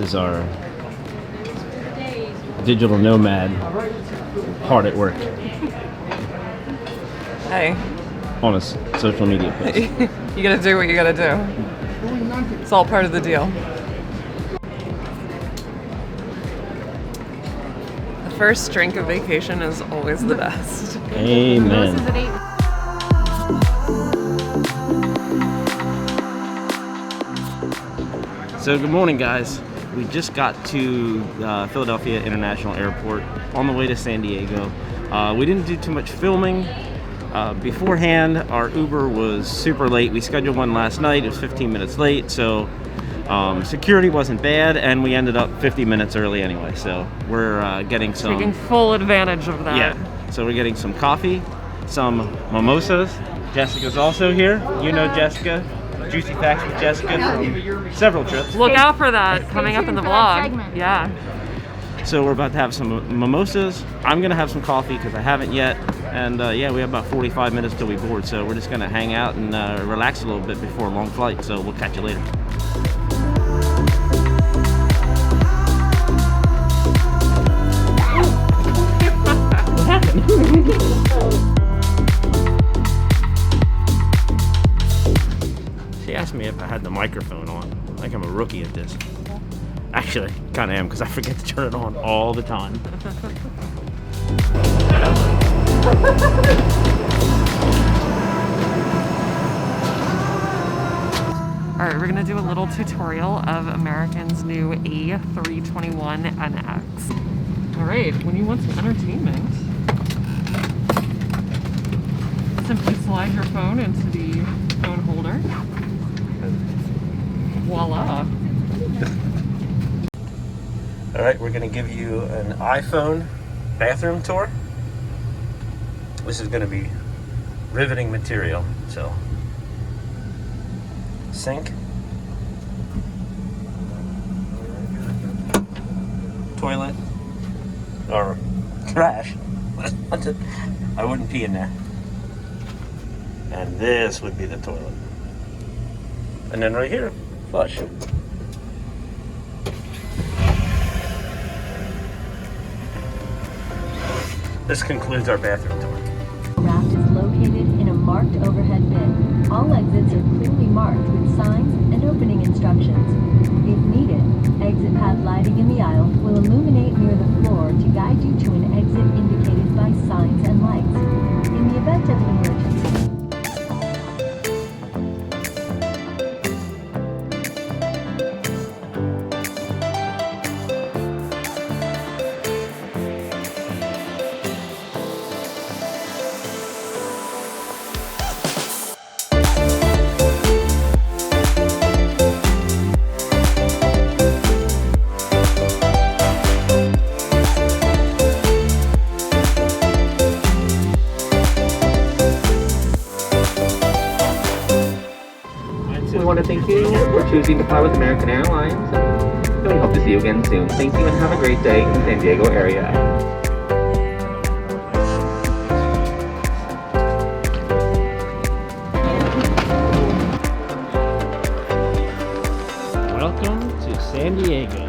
is our digital nomad hard at work. Hey. On a social media post. You gotta do what you gotta do. It's all part of the deal. The first drink of vacation is always the best. Amen. So good morning, guys. We just got to Philadelphia International Airport on the way to San Diego. We didn't do too much filming. Beforehand, our Uber was super late. We scheduled one last night. It was 15 minutes late, so security wasn't bad, and we ended up 50 minutes early anyway. So we're getting some... Taking full advantage of that. Yeah, so we're getting some coffee, some mimosas. Jessica's also here. You know Jessica. Juicy Facts with Jessica from several trips. Look out for that coming up in the vlog. Yeah. So we're about to have some mimosas. I'm gonna have some coffee because I haven't yet. And yeah, we have about 45 minutes till we board. So we're just gonna hang out and relax a little bit before a long flight. So we'll catch you later. What happened? She asked me if I had the microphone on. Like I'm a rookie at this. Actually, kind of am because I forget to turn it on all the time. All right, we're gonna do a little tutorial of American's new A321NX. All right, when you want some entertainment, simply slide your phone into the phone holder. Voila. All right, we're gonna give you an iPhone bathroom tour. This is gonna be riveting material, so. Sink. Toilet. Or trash. I wouldn't pee in there. And this would be the toilet. And then right here, flush. This concludes our bathroom tour. The raft is located in a marked overhead bin. All exits are clearly marked with signs and opening instructions. If needed, exit path lighting in the aisle will illuminate near the floor to guide you to an exit indicated by signs and lights. In the event of an emergency, We want to thank you for choosing to fly with American Airlines, and we hope to see you again soon. Thank you and have a great day in the San Diego area. Welcome to San Diego.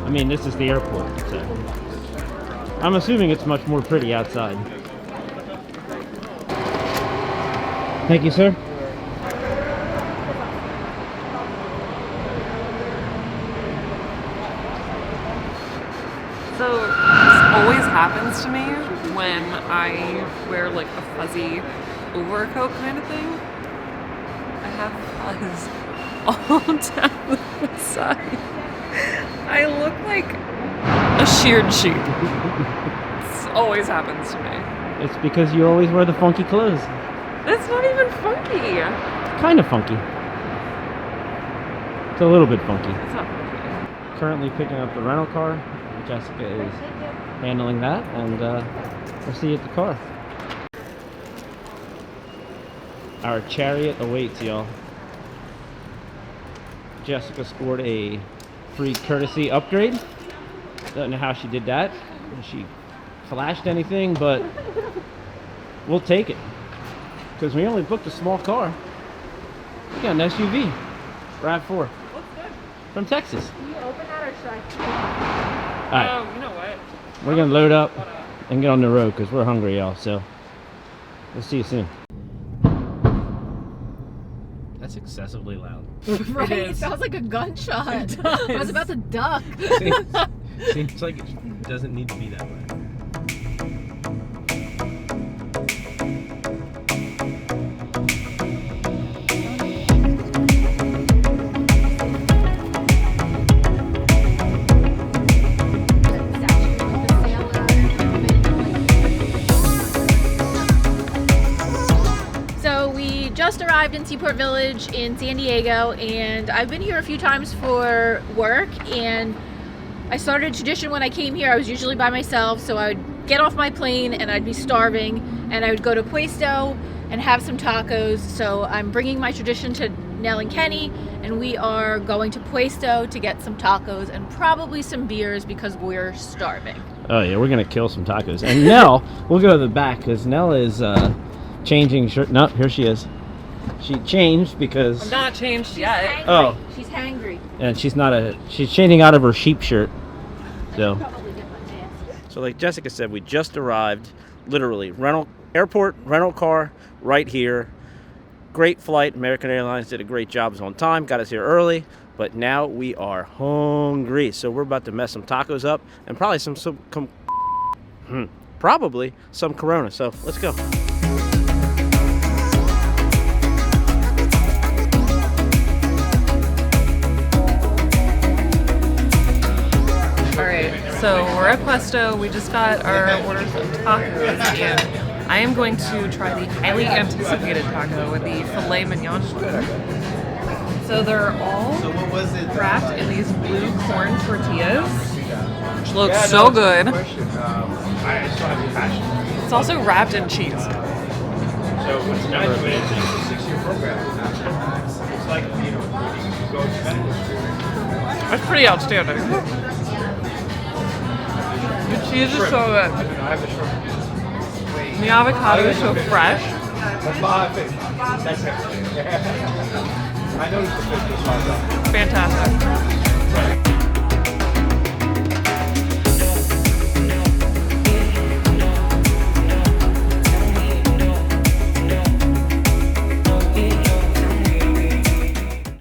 I mean, this is the airport, so I'm assuming it's much more pretty outside. Thank you, sir. So this always happens to me when I wear like a fuzzy overcoat kind of thing. I have fuzz all down the side. I look like a sheared sheep. This always happens to me. It's because you always wear the funky clothes. It's not even funky. It's kind of funky. It's a little bit funky. It's not funky. Currently picking up the rental car. Jessica is handling that, and we'll see you at the car. Our chariot awaits, y'all. Jessica scored a free courtesy upgrade. Don't know how she did that. She flashed anything, but we'll take it. Because we only booked a small car. We got an SUV. RAV4. Looks good. from Texas. Can you open that or should I? All right, Oh, you know what? we're gonna load up and get on the road because we're hungry, y'all. So we'll see you soon. That's excessively loud. Right? It It is. sounds like a gunshot. It I was does. about to duck. Seems like it doesn't need to be that way. So we just arrived in Seaport Village in San Diego, and I've been here a few times for work, and I started a tradition when I came here. I was usually by myself, so I would get off my plane and I'd be starving, and I would go to Puesto and have some tacos. So I'm bringing my tradition to Nell and Kenny, and we are going to Puesto to get some tacos and probably some beers because we're starving. Oh yeah, we're gonna kill some tacos. And Nell, we'll go to the back because Nell is changing shirt. No, here she is. She changed because I'm not changed yet. Oh. She's hangry. and she's changing out of her sheep shirt. So Probably get my mask. So like Jessica said, we just arrived, literally, airport, rental car, right here. Great flight, American Airlines did a great job, it was on time, got us here early, but now we are hungry. So we're about to mess some tacos up and probably probably some Corona, so let's go. Alright, so we're at Puesto. We just got our orders of tacos, and I am going to try the highly anticipated taco with the filet mignon one. So they're all wrapped in these blue corn tortillas, which looks so good. It's also wrapped in cheese. That's pretty outstanding. The cheese is so good. The avocado is so fresh. Fantastic.